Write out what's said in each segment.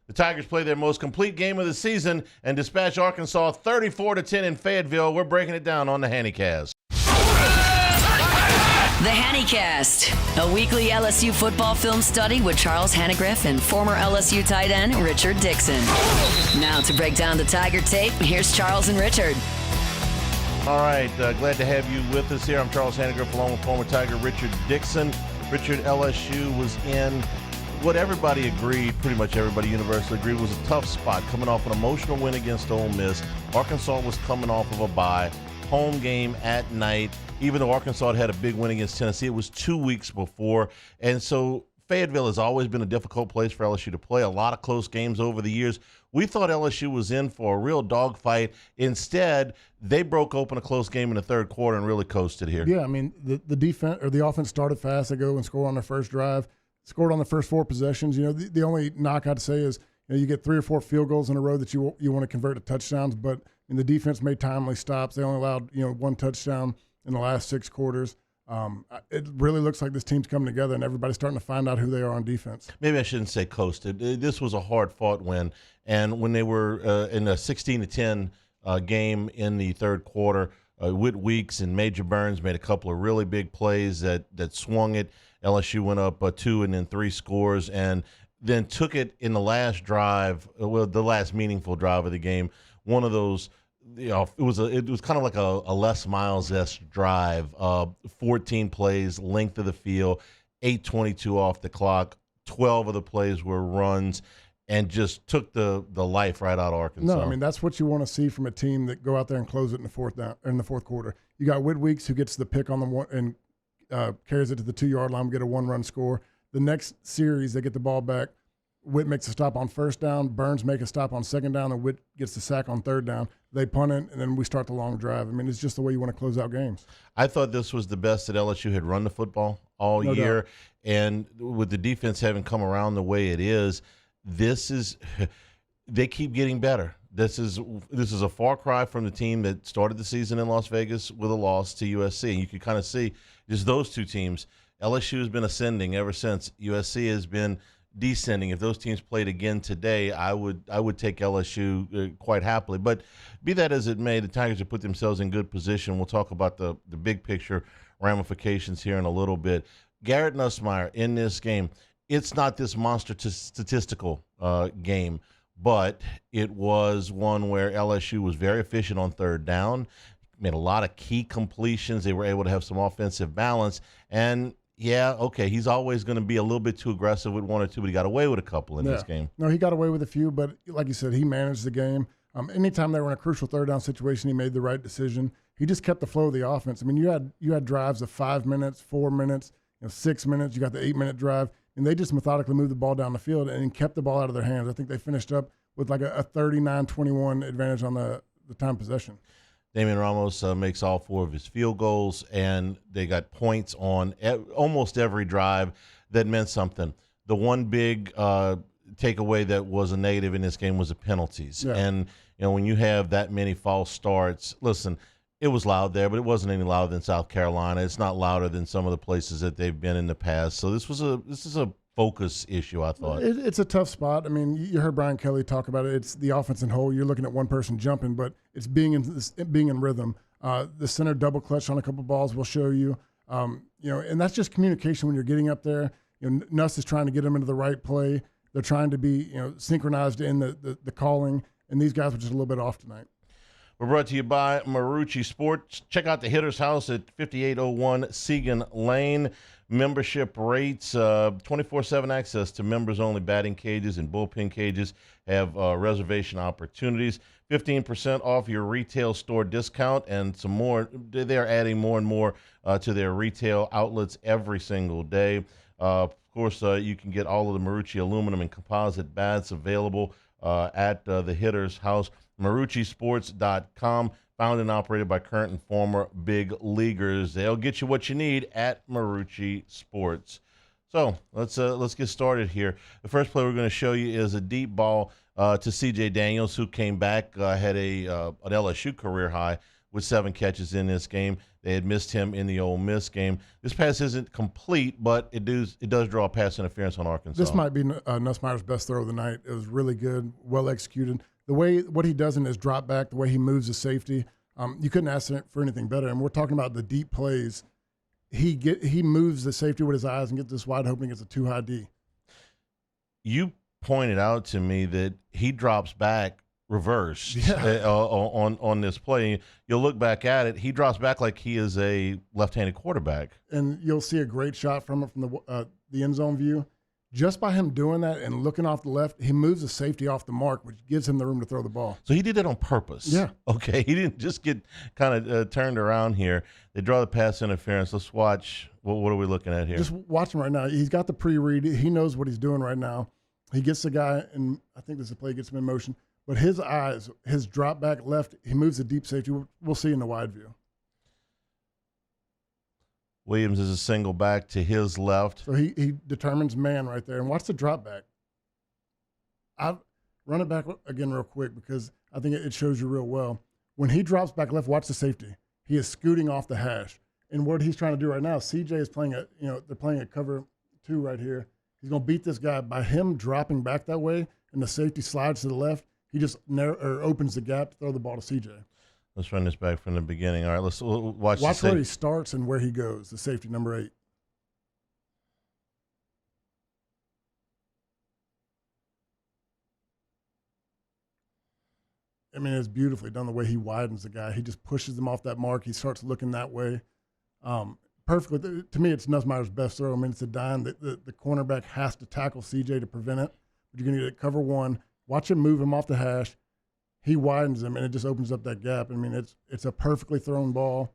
The Tigers played their most complete game of the season and dispatched Arkansas 34-10 in Fayetteville. We're breaking it down on the Hannacast. The Hannacast, a weekly LSU football film study with Charles Hannagriff and former LSU tight end Richard Dickson. Now to break down the Tiger tape, here's Charles and Richard. All right, glad to have you with us here. I'm Charles Hannagriff along with former Tiger Richard Dickson. Richard, LSU was in what everybody agreed, pretty much everybody universally agreed, was a tough spot, coming off an emotional win against Ole Miss. Arkansas was coming off of a bye, home game at night. Even though Arkansas had a big win against Tennessee, it was 2 weeks before. And so Fayetteville has always been a difficult place for LSU to play, a lot of close games over the years. We thought LSU was in for a real dogfight. Instead, they broke open a close game in the third quarter and really coasted here. Yeah, I mean, the defense or the offense started fast. They go and score on their first drive, scored on the first 4 possessions. You know, the only knock I'd say is, you know, you get 3 or 4 field goals in a row that you want to convert to touchdowns, but the defense made timely stops. They only allowed, 1 touchdown in the last 6 quarters. It really looks like this team's coming together and everybody's starting to find out who they are on defense. Maybe I shouldn't say coasted. This was a hard-fought win, and when they were in a 16-10 game in the third quarter, Whit Weeks and Major Burns made a couple of really big plays that swung it. LSU went up 2 and then 3 scores, and then took it in the last drive, the last meaningful drive of the game. One of those, it was kind of like a Les Miles-esque drive. 14 plays, length of the field, 8:22 off the clock. 12 of the plays were runs, and just took the life right out of Arkansas. No, I mean, that's what you want to see from a team that go out there and close it in the fourth quarter. You got Whit Weeks, who gets the pick on the one and carries it to the 2-yard line, get a 1-run score. The next series, they get the ball back. Whit makes a stop on first down. Burns make a stop on second down, and Whit gets the sack on third down. They punt it, and then we start the long drive. I mean, it's just the way you want to close out games. I thought this was the best that LSU had run the football all No year. doubt. And with the defense having come around the way it is, they keep getting better. This is a far cry from the team that started the season in Las Vegas with a loss to USC. And you can kind of see just those two teams. LSU has been ascending ever since. USC has been descending. If those teams played again today, I would take LSU quite happily. But be that as it may, the Tigers have put themselves in good position. We'll talk about the big picture ramifications here in a little bit. Garrett Nussmeier in this game, it's not this monster statistical game, but it was one where LSU was very efficient on third down, made a lot of key completions. They were able to have some offensive balance. And, yeah, okay, he's always going to be a little bit too aggressive with 1 or 2, but he got away with a couple in this game. No, he got away with a few, but like you said, he managed the game. Anytime they were in a crucial third down situation, he made the right decision. He just kept the flow of the offense. I mean, you had drives of 5 minutes, 4 minutes, 6 minutes. You got the 8-minute drive, and they just methodically moved the ball down the field and kept the ball out of their hands. I think they finished up with like a 39-21 advantage on the time possession. Damian Ramos makes all 4 of his field goals, and they got points on almost every drive that meant something. The one big takeaway that was a negative in this game was the penalties. Yeah. And, when you have that many false starts, listen, it was loud there, but it wasn't any louder than South Carolina. It's not louder than some of the places that they've been in the past. So this is a focus issue, I thought. It's a tough spot. I mean, you heard Brian Kelly talk about it. It's the offense in whole. You're looking at one person jumping, but it's being in rhythm. The center double clutch on a couple balls will show you. And that's just communication when you're getting up there. Nuss is trying to get them into the right play. They're trying to be synchronized in the calling, and these guys were just a little bit off tonight. We're brought to you by Marucci Sports. Check out the Hitter's House at 5801 Segan Lane. Membership rates, 24/7 access to members-only batting cages and bullpen cages, have reservation opportunities, 15% off your retail store discount, and some more. They're adding more and more to their retail outlets every single day. Of course, you can get all of the Marucci aluminum and composite bats available at the Hitter's House. MarucciSports.com, founded and operated by current and former big leaguers. They'll get you what you need at Marucci Sports. So let's get started here. The first play we're going to show you is a deep ball to C.J. Daniels, who came back, had an LSU career high with 7 catches in this game. They had missed him in the Ole Miss game. This pass isn't complete, but it does draw a pass interference on Arkansas. This might be Nussmeier's best throw of the night. It was really good, well executed. What he does in his drop back, the way he moves his safety, you couldn't ask for anything better. And we're talking about the deep plays. He moves the safety with his eyes and gets this wide open against a too high D. You pointed out to me that he drops back reversed on this play. You'll look back at it. He drops back like he is a left-handed quarterback. And you'll see a great shot from it from the end zone view. Just by him doing that and looking off the left, he moves the safety off the mark, which gives him the room to throw the ball. So he did that on purpose. Yeah. Okay. He didn't just get kind of turned around here. They draw the pass interference. Let's watch. What are we looking at here? Just watch him right now. He's got the pre-read. He knows what he's doing right now. He gets the guy, and I think this is a play, gets him in motion. But his eyes, his drop back left, he moves the deep safety. We'll see in the wide view. Williams is a single back to his left. So he determines man right there. And watch the drop back. I'll run it back again real quick because I think it shows you real well. When he drops back left, watch the safety. He is scooting off the hash. And what he's trying to do right now, CJ is playing they're playing a cover 2 right here. He's going to beat this guy by him dropping back that way, and the safety slides to the left. He just opens the gap to throw the ball to CJ. Let's run this back from the beginning. All right, let's watch where he starts and where he goes, the safety number 8. I mean, it's beautifully done the way he widens the guy. He just pushes him off that mark. He starts looking that way. Perfectly. To me, it's Nussmeier's best throw. I mean, it's a dime. The cornerback has to tackle CJ to prevent it. But you're going to get cover 1. Watch him move him off the hash. He widens him, and it just opens up that gap. I mean, it's a perfectly thrown ball.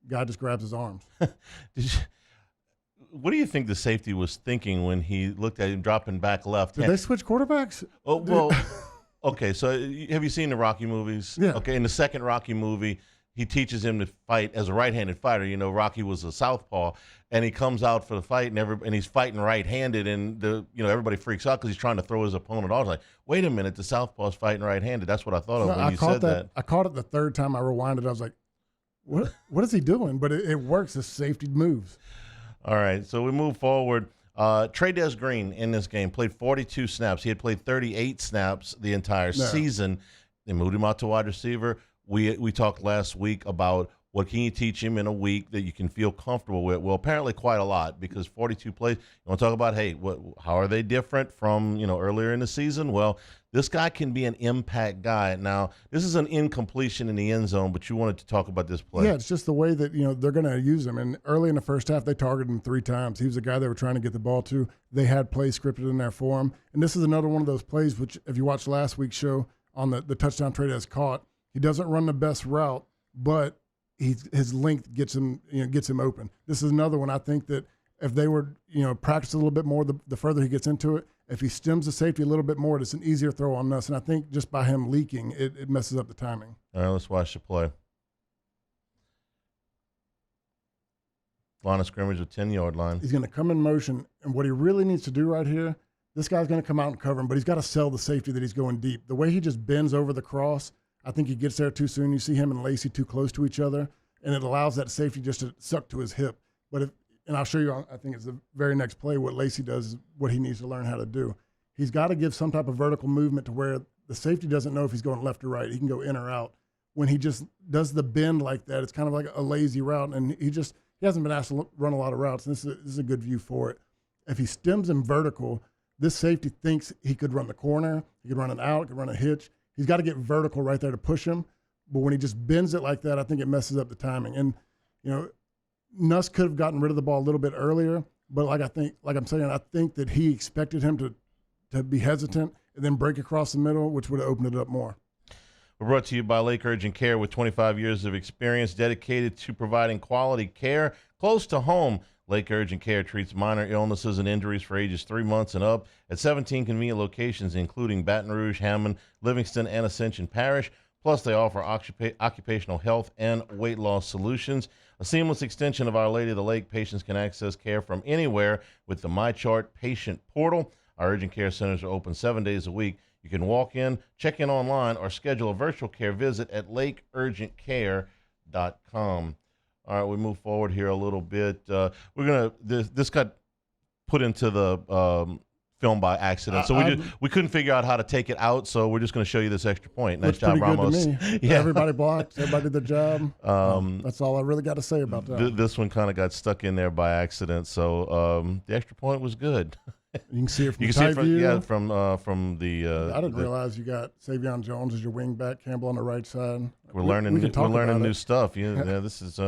Guy just grabs his arms. What do you think the safety was thinking when he looked at him dropping back left? Did they switch quarterbacks? Oh, well, okay, so have you seen the Rocky movies? Yeah. Okay, in the second Rocky movie, he teaches him to fight as a right-handed fighter. You know, Rocky was a southpaw, and he comes out for the fight, and he's fighting right-handed, and everybody freaks out because he's trying to throw his opponent off. Like, wait a minute, the southpaw's fighting right-handed. That's what I thought of when you said that. I caught it the third time I rewinded. I was like, what is he doing? But it works. The safety moves. All right, so we move forward. Trey Green in this game played 42 snaps. He had played 38 snaps the entire season. They moved him out to wide receiver. We talked last week about what can you teach him in a week that you can feel comfortable with. Well, apparently quite a lot, because 42 plays. You want to talk about, hey, how are they different from earlier in the season? Well, this guy can be an impact guy. Now, this is an incompletion in the end zone, but you wanted to talk about this play. Yeah, it's just the way that they're going to use him. And early in the first half, they targeted him 3 times. He was the guy they were trying to get the ball to. They had plays scripted in there for him. And this is another one of those plays which, if you watched last week's show on the touchdown Trey caught, he doesn't run the best route, but his length gets him open. This is another one. I think that if they were practice a little bit more, the further he gets into it, if he stems the safety a little bit more, it's an easier throw on Nuss. And I think just by him leaking, it messes up the timing. All right, let's watch the play. Line of scrimmage with 10-yard line. He's going to come in motion, and what he really needs to do right here, this guy's going to come out and cover him, but he's got to sell the safety that he's going deep. The way he just bends over the cross, I think he gets there too soon. You see him and Lacey too close to each other, and it allows that safety just to suck to his hip. And I'll show you, I think it's the very next play, what Lacey does is what he needs to learn how to do. He's got to give some type of vertical movement to where the safety doesn't know if he's going left or right. He can go in or out. When he just does the bend like that, it's kind of like a lazy route, and he hasn't been asked to run a lot of routes. This is a good view for it. If he stems him vertical, this safety thinks he could run the corner, he could run an out, could run a hitch. He's got to get vertical right there to push him. But when he just bends it like that, I think it messes up the timing. And, Nuss could have gotten rid of the ball a little bit earlier, but I think that he expected him to be hesitant and then break across the middle, which would have opened it up more. We're brought to you by Lake Urgent Care, with 25 years of experience dedicated to providing quality care close to home. Lake Urgent Care treats minor illnesses and injuries for ages 3 months and up at 17 convenient locations, including Baton Rouge, Hammond, Livingston, and Ascension Parish. Plus, they offer occupational health and weight loss solutions. A seamless extension of Our Lady of the Lake. Patients can access care from anywhere with the MyChart patient portal. Our urgent care centers are open 7 days a week. You can walk in, check in online, or schedule a virtual care visit at lakeurgentcare.com. All right, we move forward here a little bit. This got put into the film by accident, so we couldn't figure out how to take it out. So we're just going to show you this extra point. Nice job, Ramos. Good to me. Yeah, everybody blocked. Everybody did their job. That's all I really got to say about that. This one kind of got stuck in there by accident, so the extra point was good. You can see it from the tight view. Yeah, from the. I didn't realize you got Savion Jones as your wing back, Campbell on the right side. We're learning new stuff. Yeah, this is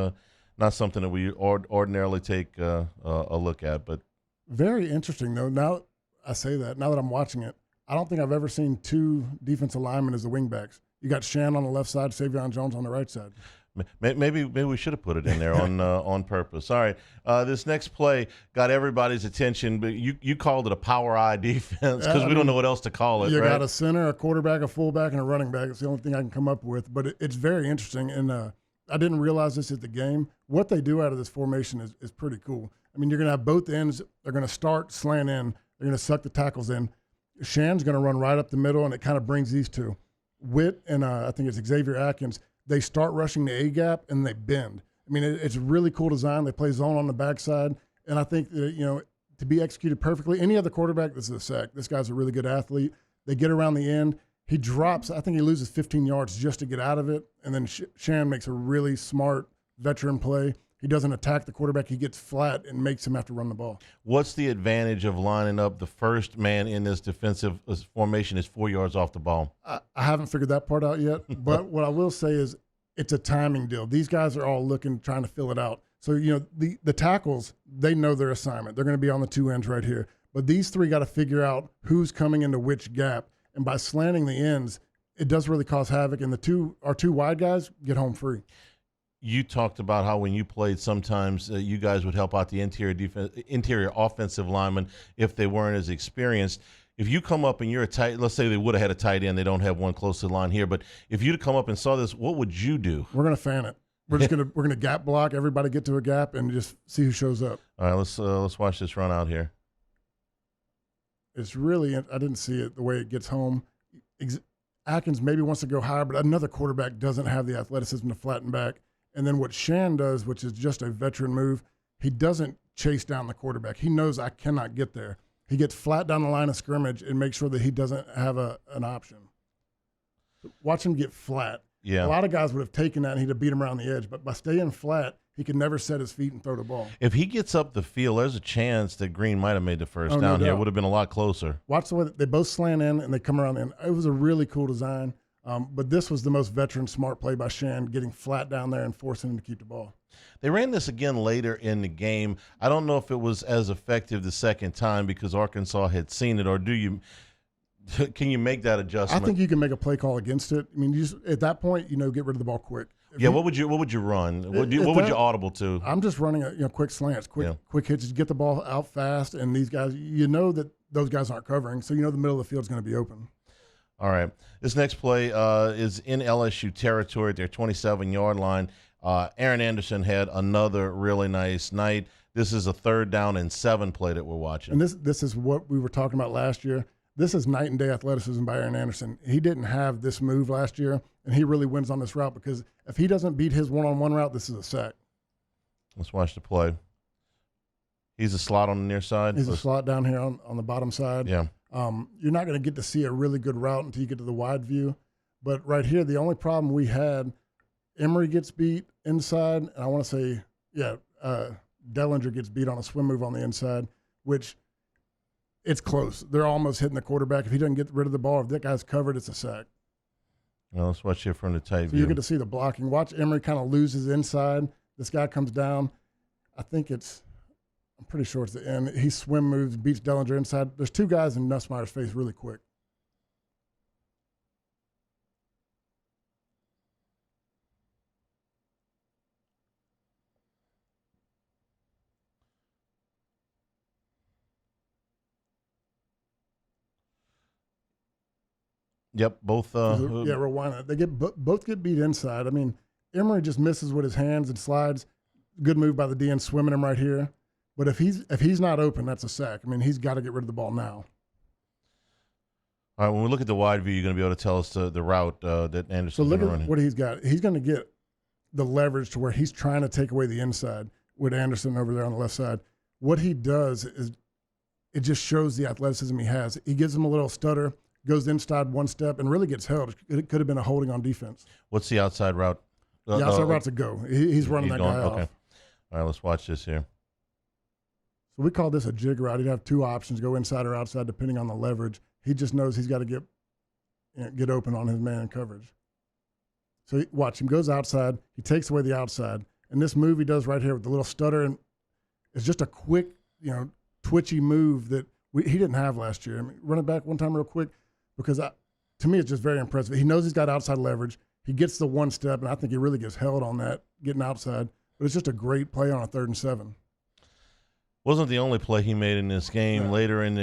not something that we ordinarily take a look at, but very interesting though. Now I say that now that I'm watching it, I don't think I've ever seen two defensive linemen as the wing backs. You got Shan on the left side, Savion Jones on the right side. Maybe we should have put it in there on purpose. All right, this next play got everybody's attention, but you called it a power eye defense because we don't know what else to call it. You right? got a center, a quarterback, a fullback, and a running back. It's the only thing I can come up with, but it's very interesting. And I didn't realize this at the game. What they do out of this formation is pretty cool. I mean, you're going to have both ends. They're going to start slant in. They're going to suck the tackles in. Shan's going to run right up the middle, and it kind of brings these two. Witt and I think it's Xavier Atkins. They start rushing the A-gap, and they bend. I mean, it's a really cool design. They play zone on the backside, and I think that, to be executed perfectly, any other quarterback, this is a sack. This guy's a really good athlete. They get around the end. He drops. I think he loses 15 yards just to get out of it, and then Shan makes a really smart veteran play. He doesn't attack the quarterback. He gets flat and makes him have to run the ball. What's the advantage of lining up the first man in this defensive formation is 4 yards off the ball? I haven't figured that part out yet, but what I will say is it's a timing deal. These guys are all trying to fill it out. So, the tackles, they know their assignment. They're going to be on the two ends right here. But these three got to figure out who's coming into which gap. And by slanting the ends, it does really cause havoc. And our two wide guys get home free. You talked about how when you played, sometimes you guys would help out the interior offensive linemen if they weren't as experienced. If you come up and you're let's say they would have had a tight end, they don't have one close to the line here, but if you'd come up and saw this, what would you do? We're gonna fan it. We're gonna gap block. Everybody get to a gap and just see who shows up. All right, let's watch this run out here. It's really, I didn't see it the way it gets home. Atkins maybe wants to go higher, but another quarterback doesn't have the athleticism to flatten back. And then what Shan does, which is just a veteran move, he doesn't chase down the quarterback. He knows I cannot get there. He gets flat down the line of scrimmage and makes sure that he doesn't have an option. Watch him get flat. Yeah. A lot of guys would have taken that and he'd have beat him around the edge. But by staying flat, he can never set his feet and throw the ball. If he gets up the field, there's a chance that Green might have made the first down no here. It doubt. would have been a lot closer. Watch the way they both slant in and they come around the end. It was a really cool design. But this was the most veteran smart play by Shan, getting flat down there and forcing him to keep the ball. They ran this again later in the game. I don't know if it was as effective the second time because Arkansas had seen it, or can you make that adjustment? I think you can make a play call against it. I mean, at that point, get rid of the ball quick. What would you run? What would you audible to? I'm just running quick slants, quick hits, get the ball out fast, and these guys, that those guys aren't covering, so the middle of the field is going to be open. All right. This next play is in LSU territory at their 27-yard line. Aaron Anderson had another really nice night. This is a 3rd down and 7 play that we're watching. And this is what we were talking about last year. This is night and day athleticism by Aaron Anderson. He didn't have this move last year, and he really wins on this route because if he doesn't beat his one-on-one route, this is a sack. Let's watch the play. He's a slot on the near side. He's a slot down here on the bottom side. Yeah. You're not going to get to see a really good route until you get to the wide view. But right here, the only problem we had, Emory gets beat inside, and I want to say, Dellinger gets beat on a swim move on the inside, which it's close. They're almost hitting the quarterback. If he doesn't get rid of the ball, if that guy's covered, it's a sack. Well, let's watch here from the tight So view. you get to see the blocking. Watch Emory kind of lose his inside. This guy comes down. I'm pretty sure it's the end. He swim moves, beats Dellinger inside. There's two guys in Nussmeier's face really quick. Yep, both. Rewind it. They both get beat inside. I mean, Emory just misses with his hands and slides. Good move by the DN, swimming him right here. But if he's not open, that's a sack. I mean, he's got to get rid of the ball now. All right, when we look at the wide view, you're going to be able to tell us the route that Anderson's So look going to at run. what he's got. He's going to get the leverage to where he's trying to take away the inside with Anderson over there on the left side. What he does is it just shows the athleticism he has. He gives him a little stutter, goes inside one step, and really gets held. It could have been a holding on defense. What's the outside route? The outside route's a go. He's running that guy off. Okay. All right, let's watch this here. So we call this a jig route. He'd have two options, go inside or outside, depending on the leverage. He just knows he's got to get open on his man in coverage. So watch him goes outside. He takes away the outside, and this move he does right here with the little stutter, and it's just a quick, twitchy move that he didn't have last year. I mean, run it back one time real quick, because to me it's just very impressive. He knows he's got outside leverage. He gets the one step, and I think he really gets held on that getting outside. But it's just a great play on a 3rd and 7. Wasn't the only play he made in this game. Yeah. Later in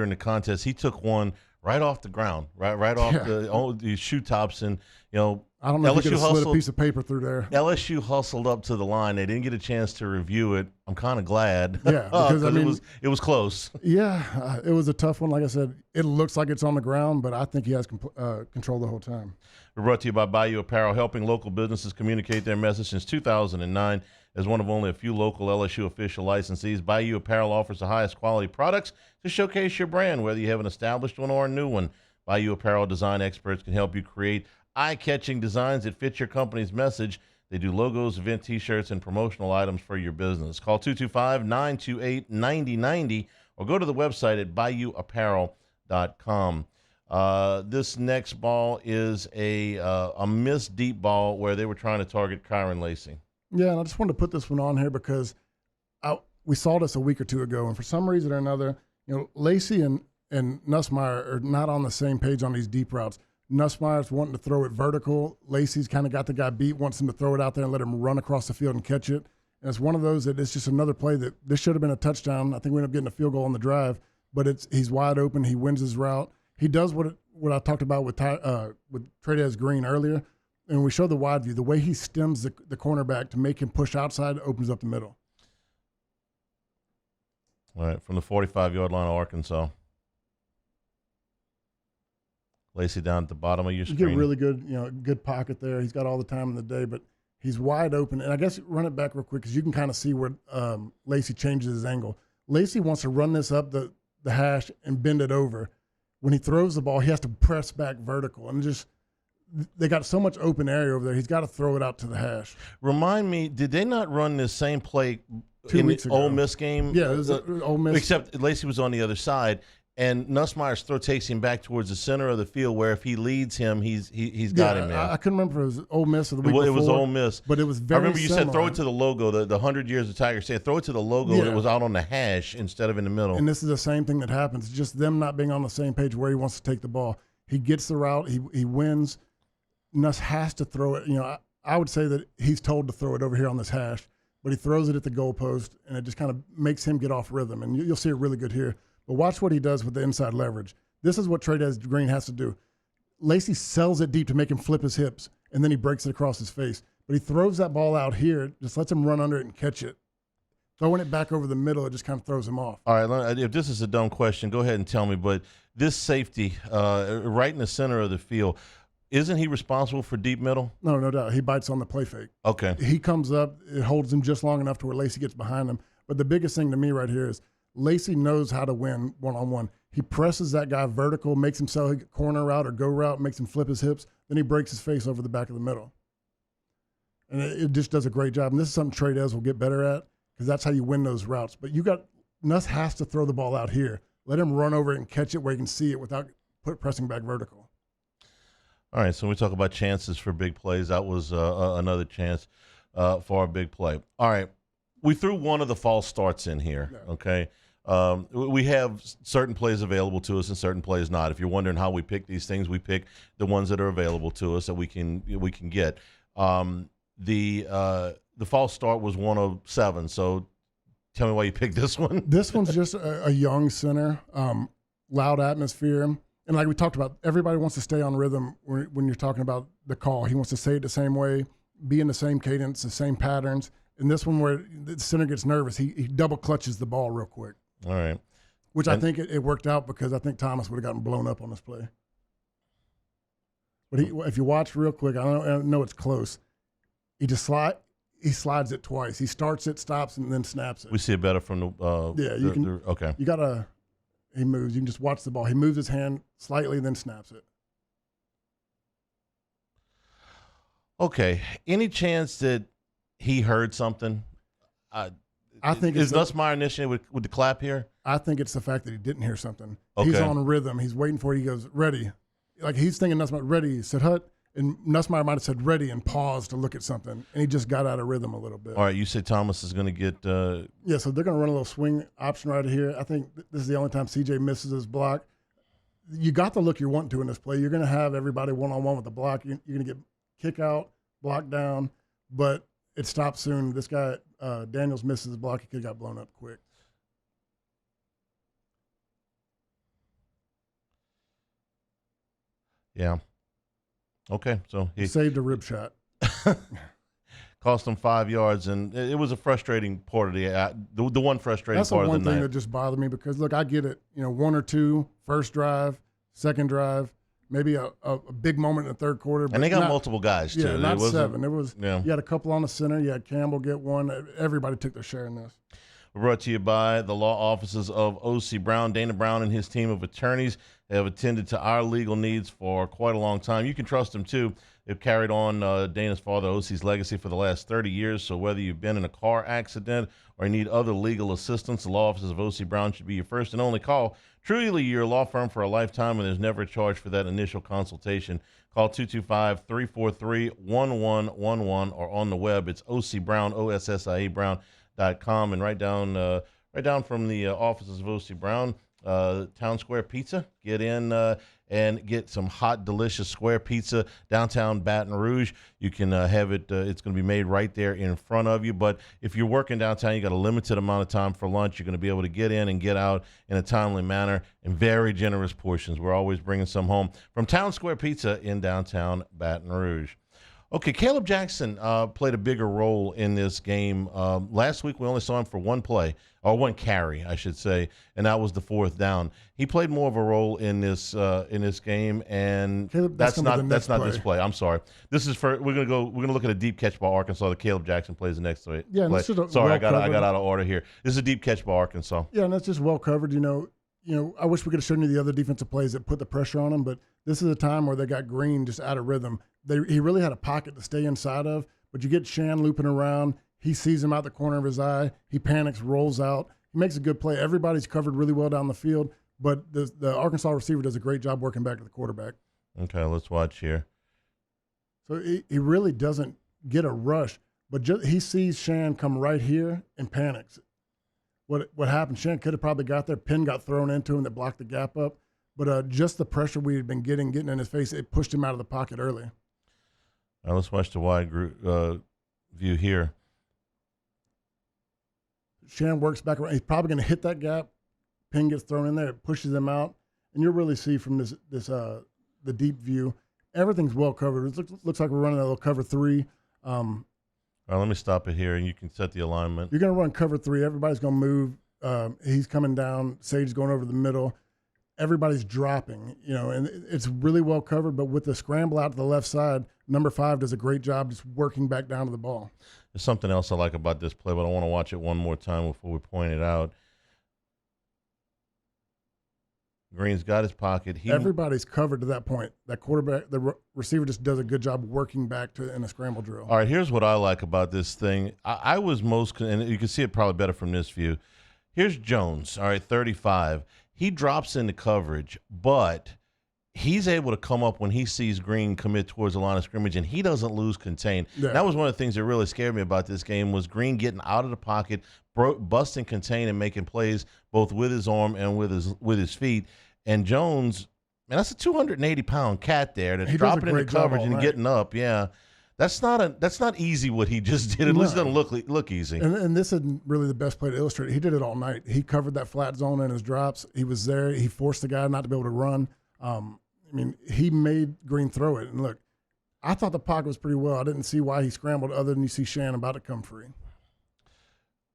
the contest, he took one right off the ground, right off the shoe tops, and I don't know if he could have slid a piece of paper through there. LSU hustled up to the line. They didn't get a chance to review it. I'm kind of glad. Yeah, because it was close. Yeah, it was a tough one. Like I said, it looks like it's on the ground, but I think he has control the whole time. We're brought to you by Bayou Apparel, helping local businesses communicate their message since 2009. As one of only a few local LSU official licensees, Bayou Apparel offers the highest quality products to showcase your brand, whether you have an established one or a new one. Bayou Apparel design experts can help you create eye-catching designs that fit your company's message. They do logos, event T-shirts, and promotional items for your business. Call 225-928-9090 or go to the website at bayouapparel.com. This next ball is a missed deep ball where they were trying to target Kyron Lacey. Yeah, and I just wanted to put this one on here because we saw this a week or two ago, and for some reason or another, Lacey and Nussmeier are not on the same page on these deep routes. Nussmeier's wanting to throw it vertical. Lacey's kind of got the guy beat, wants him to throw it out there and let him run across the field and catch it. And it's one of those that it's just another play that this should have been a touchdown. I think we ended up getting a field goal on the drive, but he's wide open. He wins his route. He does what I talked about with Trey'Dez Green earlier. And we show the wide view, the way he stems the cornerback to make him push outside opens up the middle. All right, from the 45-yard line of Arkansas. Lacey down at the bottom of your screen. You get really good pocket there. He's got all the time in the day, but he's wide open. And I guess run it back real quick because you can kind of see where Lacey changes his angle. Lacey wants to run this up the hash and bend it over. When he throws the ball, he has to press back vertical. And they got so much open area over there. He's got to throw it out to the hash. Remind me, did they not run this same play 2 weeks ago? Ole Miss game? Yeah, it was Ole Miss. Except Lacey was on the other side, and Nussmeier's throw takes him back towards the center of the field, where if he leads him, he's got him there. I couldn't remember if it was Ole Miss or the week before. It was Ole Miss. But it was very I remember you similar. said throw it to the logo, the 100 Years of Tiger said throw it to the logo that was out on the hash instead of in the middle. And this is the same thing that happens. It's just them not being on the same page where he wants to take the ball. He gets the route. He wins. Nuss has to throw it. I would say that he's told to throw it over here on this hash, but he throws it at the goalpost, and it just kind of makes him get off rhythm. And you'll see it really good here. But watch what he does with the inside leverage. This is what Trey'Dez Green has to do. Lacey sells it deep to make him flip his hips, and then he breaks it across his face. But he throws that ball out here, just lets him run under it and catch it. Throwing it back over the middle, it just kind of throws him off. All right, if this is a dumb question, go ahead and tell me. But this safety, right in the center of the field, isn't he responsible for deep middle? No, no doubt. He bites on the play fake. Okay. He comes up, it holds him just long enough to where Lacey gets behind him. But the biggest thing to me right here is Lacey knows how to win one-on-one. He presses that guy vertical, makes him sell a corner route or go route, makes him flip his hips, then he breaks his face over the back of the middle. And it just does a great job. And this is something Trey'Dez will get better at because that's how you win those routes. But Nuss has to throw the ball out here. Let him run over it and catch it where he can see it without pressing back vertical. All right, so when we talk about chances for big plays, that was another chance for a big play. All right, we threw one of the false starts in here, okay? We have certain plays available to us and certain plays not. If you're wondering how we pick these things, we pick the ones that are available to us that we can get. The false start was 107, so tell me why you picked this one. This one's just a young center, loud atmosphere. And like we talked about, everybody wants to stay on rhythm when you're talking about the call. He wants to say it the same way, be in the same cadence, the same patterns. And this one where the center gets nervous, he double clutches the ball real quick. All right. Which I think it worked out because I think Thomas would have gotten blown up on this play. But if you watch real quick, I know it's close. he just he slides it twice. He starts it, stops, and then snaps it. We see it better from the okay. You gotta. He moves. You can just watch the ball. He moves his hand slightly, then snaps it. Okay. Any chance that he heard something? I think is Nussmeier initiating with the clap here? I think it's the fact that he didn't hear something. Okay. He's on rhythm. He's waiting for it. He goes, ready. Like he's thinking Nussmeier, ready. He said, hut. And Nussmeier might have said ready and paused to look at something. And he just got out of rhythm a little bit. All right. You say Thomas is going to get. Yeah, so they're going to run a little swing option right here. I think this is the only time CJ misses his block. You got the look you're wanting to in this play. You're going to have everybody one-on-one with the block. You're going to get kick out, block down, but it stops soon. This guy, Daniels, misses his block. He could have got blown up quick. Yeah. Okay, so he saved a rib shot. Cost him 5 yards, and it was a frustrating part of the one frustrating That's part the of the one thing night. that just bothered me because, look, I get it. 1 or 2, first drive, second drive, maybe a big moment in the third quarter. But and they got multiple guys, too. Yeah, not 7. It was, yeah. You had a couple on the center. You had Campbell get one. Everybody took their share in this. We're brought to you by the law offices of O.C. Brown. Dana Brown and his team of attorneys have attended to our legal needs for quite a long time. You can trust them, too. They've carried on Dana's father, O.C.'s legacy for the last 30 years. So whether you've been in a car accident or you need other legal assistance, the law offices of O.C. Brown should be your first and only call. Truly your law firm for a lifetime, and there's never a charge for that initial consultation. Call 225-343-1111 or on the web. It's O.C. Brown, O-S-S-I-E Brown.com, and right down from the offices of O.C. Brown, Town Square Pizza. Get in and get some hot, delicious square pizza downtown Baton Rouge. You can have it. It's going to be made right there in front of you. But if you're working downtown, you got a limited amount of time for lunch. You're going to be able to get in and get out in a timely manner in very generous portions. We're always bringing some home from Town Square Pizza in downtown Baton Rouge. Okay, Caleb Jackson played a bigger role in this game. Last week we only saw him for one one carry, I should say, and that was the 4th down. He played more of a role in this game, and Caleb, that's not this play. I'm sorry. This is we're gonna look at a deep catch by Arkansas that Caleb Jackson plays the next play. Yeah, play. Sorry, I got out of order here. This is a deep catch by Arkansas. Yeah, and that's just well covered. I wish we could have shown you the other defensive plays that put the pressure on him, but this is a time where they got Green just out of rhythm. He really had a pocket to stay inside of, but you get Shan looping around. He sees him out the corner of his eye. He panics, rolls out. He makes a good play. Everybody's covered really well down the field, but the Arkansas receiver does a great job working back to the quarterback. Okay, let's watch here. So he really doesn't get a rush, but he sees Shan come right here and panics. What happened? Shan could have probably got there. Pin got thrown into him that blocked the gap up, but just the pressure we had been getting in his face, it pushed him out of the pocket early. All right, let's watch the wide view here. Shan works back around. He's probably going to hit that gap. Pin gets thrown in there. It pushes him out. And you'll really see from the deep view, everything's well covered. It looks like we're running a little cover 3. All right, let me stop it here, and you can set the alignment. You're going to run cover 3. Everybody's going to move. He's coming down. Sage's going over the middle. Everybody's dropping, and it's really well covered. But with the scramble out to the left side, number 5 does a great job just working back down to the ball. There's something else I like about this play, but I want to watch it one more time before we point it out. Green's got his pocket. Everybody's covered to that point. That quarterback, the receiver just does a good job working back in a scramble drill. All right, here's what I like about this thing. I was and you can see it probably better from this view. Here's Jones, all right, 35. He drops into coverage, but he's able to come up when he sees Green commit towards the line of scrimmage, and he doesn't lose contain. Yeah. That was one of the things that really scared me about this game was Green getting out of the pocket, busting contain, and making plays both with his arm and with his feet. And Jones, man, that's a 280-pound cat there that's dropping into coverage and getting up. Yeah. That's not easy what he just did. At least it doesn't look easy. And this isn't really the best play to illustrate it. He did it all night. He covered that flat zone in his drops. He was there. He forced the guy not to be able to run. He made Green throw it. And look, I thought the pocket was pretty well. I didn't see why he scrambled other than you see Shan about to come free.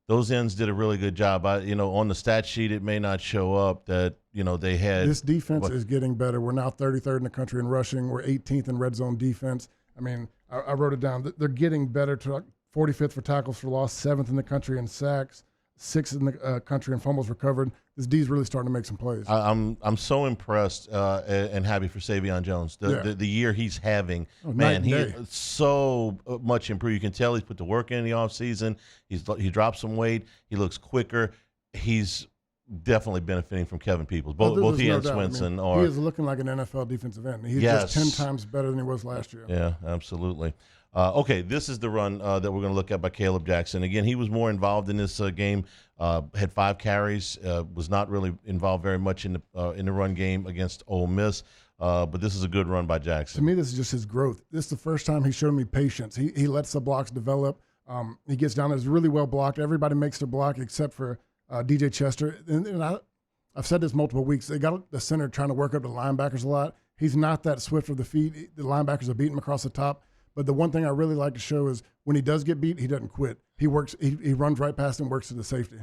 Those ends did a really good job. On the stat sheet, it may not show up that, they had. This defense is getting better. We're now 33rd in the country in rushing. We're 18th in red zone defense. I mean, I wrote it down. They're getting better to 45th for tackles for loss, 7th in the country in sacks, 6th in the country in fumbles recovered. This D's really starting to make some plays. I'm so impressed and happy for Savion Jones. The year he's having, man, he is so much improved. You can tell he's put the work in the offseason. He dropped some weight. He looks quicker. He's definitely benefiting from Kevin Peoples. Both he and Swinson are. He is looking like an NFL defensive end. He's just 10 times better than he was last year. Yeah, absolutely. Okay, this is the run that we're going to look at by Caleb Jackson. Again, he was more involved in this game. Had 5 carries. Was not really involved very much in the run game against Ole Miss. But this is a good run by Jackson. To me, this is just his growth. This is the first time he's shown me patience. He lets the blocks develop. He gets down there. It's really well blocked. Everybody makes their block except for DJ Chester. And I've said this multiple weeks. They got the center trying to work up the linebackers a lot. He's not that swift of the feet. The linebackers are beating him across the top. But the one thing I really like to show is when he does get beat, he doesn't quit. He works. He runs right past him, works to the safety.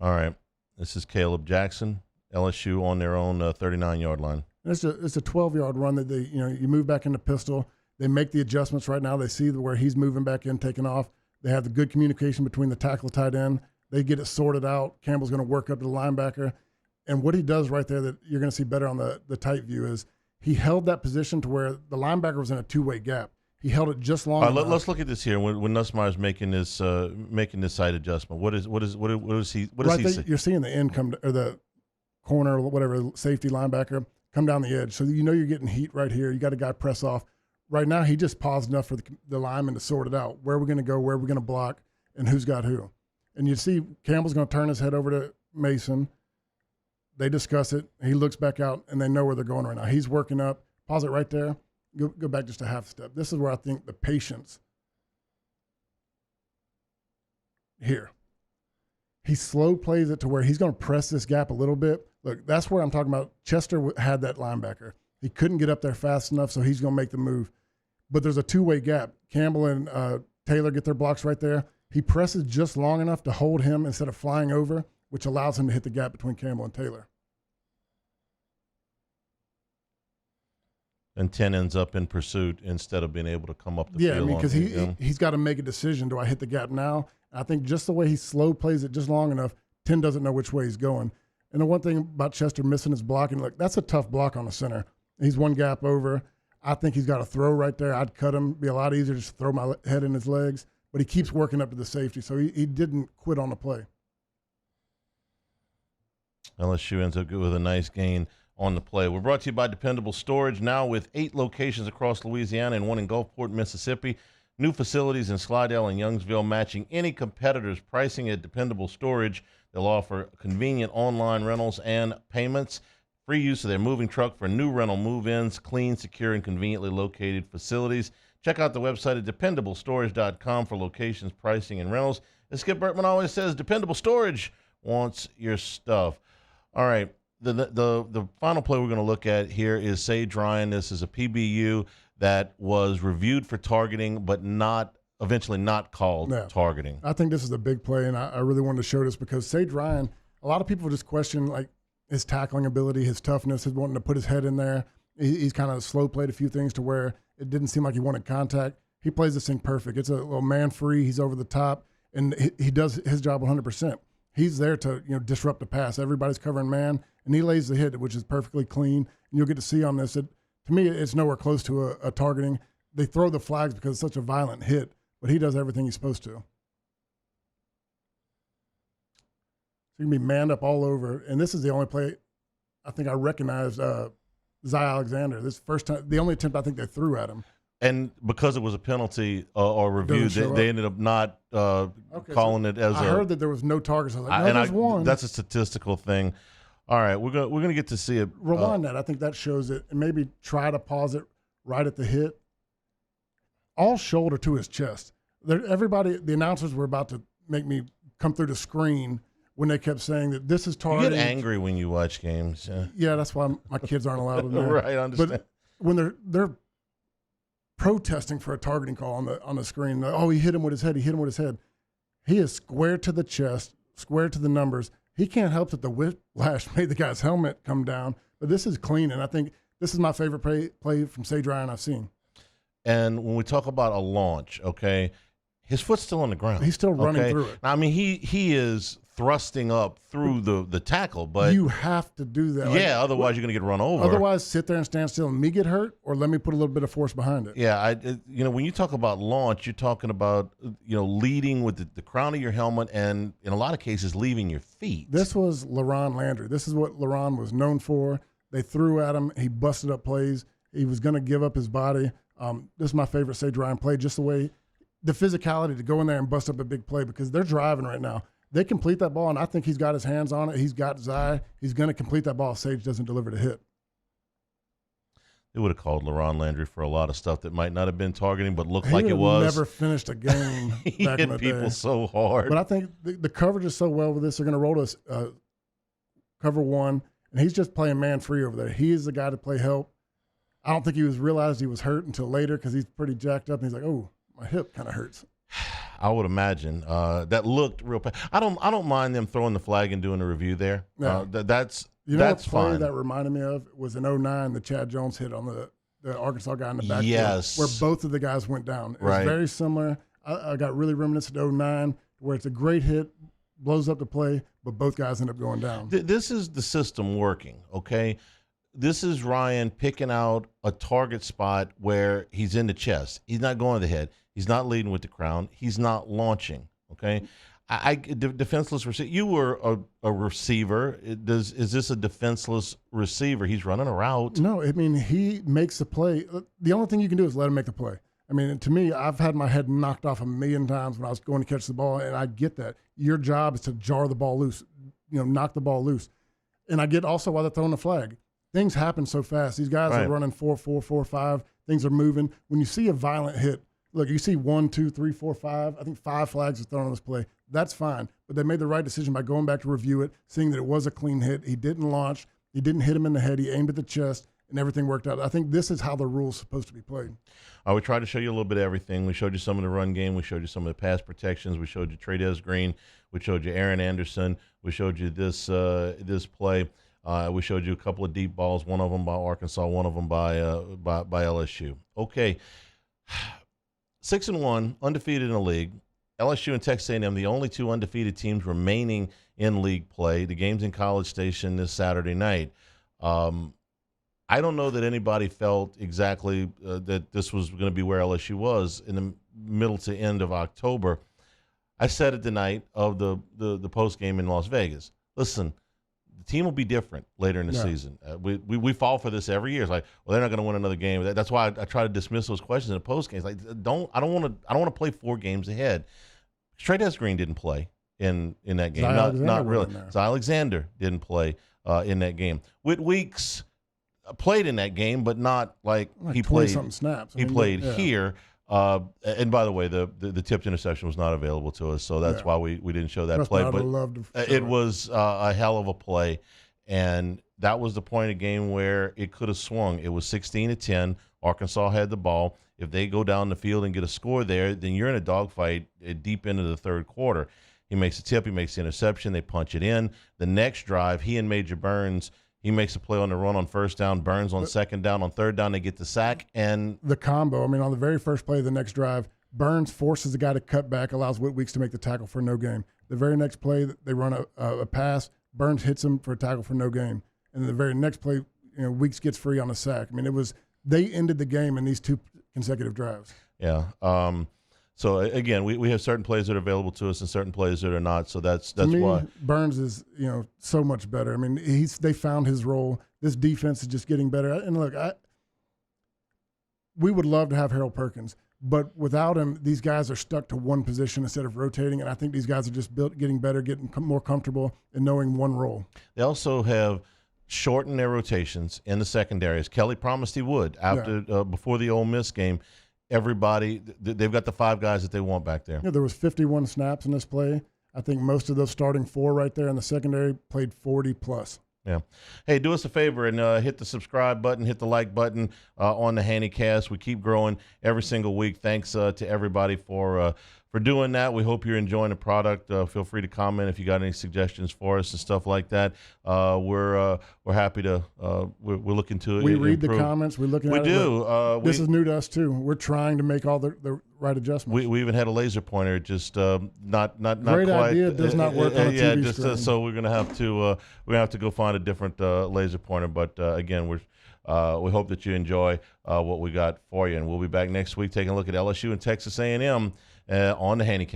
All right. This is Caleb Jackson, LSU on their own 39-yard line. It's a 12-yard run that you move back into pistol. They make the adjustments right now. They see where he's moving back in, taking off. They have the good communication between the tackle and tight end. They get it sorted out. Campbell's going to work up to the linebacker. And what he does right there that you're going to see better on the tight view is he held that position to where the linebacker was in a two-way gap. He held it just long enough. Let's look at this here. When Nussmeier's making this side adjustment, what does he see? You're seeing the end or the corner or whatever safety linebacker come down the edge. So you're getting heat right here. You got a guy press off. Right now he just paused enough for the lineman to sort it out. Where we're going to go, where we're going to block, and who's got who. And you see Campbell's going to turn his head over to Mason. They discuss it. He looks back out, and they know where they're going right now. He's working up. Pause it right there. Go back just a half step. This is where I think the patience here. He slow plays it to where he's going to press this gap a little bit. Look, that's where I'm talking about. Chester had that linebacker. He couldn't get up there fast enough, so he's going to make the move. But there's a two-way gap. Campbell and Taylor get their blocks right there. He presses just long enough to hold him instead of flying over, which allows him to hit the gap between Campbell and Taylor. And 10 ends up in pursuit instead of being able to come up the field. Yeah, I mean, because he's got to make a decision. Do I hit the gap now? I think just the way he slow plays it just long enough, 10 doesn't know which way he's going. And the one thing about Chester missing his blocking, look, that's a tough block on the center. He's one gap over. I think he's got a throw right there. I'd cut him. Be a lot easier just to throw my head in his legs. But he keeps working up to the safety, so he didn't quit on the play. LSU ends up with a nice gain on the play. We're brought to you by Dependable Storage, now with 8 locations across Louisiana and 1 in Gulfport, Mississippi. New facilities in Slidell and Youngsville, matching any competitor's pricing at Dependable Storage. They'll offer convenient online rentals and payments. Free use of their moving truck for new rental move-ins, clean, secure, and conveniently located facilities. Check out the website at dependablestorage.com for locations, pricing, and rentals. As Skip Bertman always says, Dependable Storage wants your stuff. All right. The final play we're going to look at here is Sage Ryan. This is a PBU that was reviewed for targeting, but eventually not called targeting. I think this is a big play, and I really wanted to show this because Sage Ryan, a lot of people just question like his tackling ability, his toughness, his wanting to put his head in there. He's kind of slow played a few things to where it didn't seem like he wanted contact. He plays this thing perfect. It's a little man free. He's over the top, and he does his job 100%. He's there to disrupt the pass. Everybody's covering man, and he lays the hit, which is perfectly clean. And you'll get to see on this. To me, it's nowhere close to a targeting. They throw the flags because it's such a violent hit, but he does everything he's supposed to. So you can be manned up all over. And this is the only play I think I recognized Zy Alexander. This first time, the only attempt I think they threw at him. And because it was a penalty or review, they ended up not calling it as I heard that there was no targets. I was like, no, there's one. That's a statistical thing. All right, we're gonna get to see it. Rewind that. I think that shows it, and maybe try to pause it right at the hit. All shoulder to his chest. Everybody, the announcers were about to make me come through the screen when they kept saying that this is targeting. You get angry when you watch games. Yeah, that's why my kids aren't allowed in there. Right, I understand. But when they're protesting for a targeting call on the screen, oh, he hit him with his head. He hit him with his head. He is square to the chest, square to the numbers. He can't help that the whiplash made the guy's helmet come down. But this is clean, and I think this is my favorite play from Sage Ryan I've seen. And when we talk about a launch, okay, his foot's still on the ground. He's still running through it. I mean, he is thrusting up through the tackle, but you have to do that. Yeah, otherwise you're going to get run over. Otherwise, sit there and stand still and me get hurt, or let me put a little bit of force behind it. Yeah, when you talk about launch, you're talking about leading with the crown of your helmet, and in a lot of cases, leaving your feet. This was LaRon Landry. This is what LaRon was known for. They threw at him. He busted up plays. He was going to give up his body. This is my favorite Sage Ryan play, just the way the physicality to go in there and bust up a big play, because they're driving right now. They complete that ball, and I think he's got his hands on it. He's got his eye. He's going to complete that ball if Sage doesn't deliver the hit. They would have called LaRon Landry for a lot of stuff that might not have been targeting, but looked He like it was. Never finished a game he back in the hit people day. so hard. But I think the coverage is so well with this. They're going to roll us cover one, and he's just playing man free over there. He is the guy to play help. I don't think he realized he was hurt until later, because he's pretty jacked up, and he's like, "Oh, my hip kind of hurts." I would imagine that looked real. I don't mind them throwing the flag and doing a review there. Yeah. That's what play fine. that reminded me of was in 2009, the Chad Jones hit on the Arkansas guy in the backfield, Yes. where both of the guys went down. It was Right. very similar. I got really reminiscent of 2009, where it's a great hit, blows up the play, but both guys end up going down. This is the system working, okay? This is Ryan picking out a target spot where he's in the chest. He's not going to the head. He's not leading with the crown. He's not launching, okay? Defenseless receiver. You were a receiver. Is this a defenseless receiver? He's running a route. No, I mean, he makes the play. The only thing you can do is let him make the play. I mean, to me, I've had my head knocked off a million times when I was going to catch the ball, and I get that. Your job is to jar the ball loose, knock the ball loose. And I get also why they're throwing the flag. Things happen so fast. These guys are running 4-4, 4-5. Things are moving. When you see a violent hit, look, you see 1, 2, 3, 4, 5. I think 5 flags are thrown on this play. That's fine. But they made the right decision by going back to review it, seeing that it was a clean hit. He didn't launch. He didn't hit him in the head. He aimed at the chest, and everything worked out. I think this is how the rule's supposed to be played. We tried to show you a little bit of everything. We showed you some of the run game. We showed you some of the pass protections. We showed you Trades Green. We showed you Aaron Anderson. We showed you this play. We showed you a couple of deep balls, one of them by Arkansas, one of them by LSU. Okay, 6-1, undefeated in the league. LSU and Texas A&M, the only 2 undefeated teams remaining in league play. The game's in College Station this Saturday night. I don't know that anybody felt exactly that this was going to be where LSU was in the middle to end of October. I said it the night of the post game in Las Vegas. Listen, the team will be different later in the season. We fall for this every year. It's like, well, they're not going to win another game. That's why I try to dismiss those questions in the post games. Like, I don't want to play 4 games ahead. Trades Green didn't play in that game. Not really. Zy Alexander didn't play in that game. Whit Weeks played in that game, but not like he played. Something snaps. He played here. And by the way, the tipped interception was not available to us, so that's why we didn't show that play. But it was a hell of a play, and that was the point of the game where it could have swung. It was 16-10. Arkansas had the ball. If they go down the field and get a score there, then you're in a dogfight deep into the third quarter. He makes a tip. He makes the interception. They punch it in. The next drive, he and Major Burns. He makes a play on the run on first down. Burns on second down. On third down, they get the sack. And the combo, I mean, on the very first play of the next drive, Burns forces the guy to cut back, allows Whit Weeks to make the tackle for no gain. The very next play, they run a pass. Burns hits him for a tackle for no gain. And then the very next play, Weeks gets free on a sack. I mean, they ended the game in these 2 consecutive drives. Yeah. So again, we have certain plays that are available to us and certain plays that are not. So that's why Burns is so much better. I mean, they found his role. This defense is just getting better. And look, we would love to have Harold Perkins, but without him, these guys are stuck to one position instead of rotating. And I think these guys are just getting better, getting more comfortable, and knowing one role. They also have shortened their rotations in the secondary, as Kelly promised he would after before the Ole Miss game. Everybody, they've got the 5 guys that they want back there. There was 51 snaps in this play. I think most of those starting 4 right there in the secondary played 40 plus. Yeah. Hey, do us a favor and hit the subscribe button, hit the like button on the Hannacast. We keep growing every single week. Thanks to everybody for doing that. We hope you're enjoying the product. Feel free to comment if you got any suggestions for us and stuff like that. We're happy to we're looking to We read improve. the comments. We look at We it. do. This is new to us too. We're trying to make all the right adjustments. We even had a laser pointer, just not Great quite. idea. It does not work on a yeah, TV just screen. so we're gonna have to go find a different laser pointer. But again, we hope that you enjoy what we got for you, and we'll be back next week taking a look at LSU and Texas A&M on the Hannacast.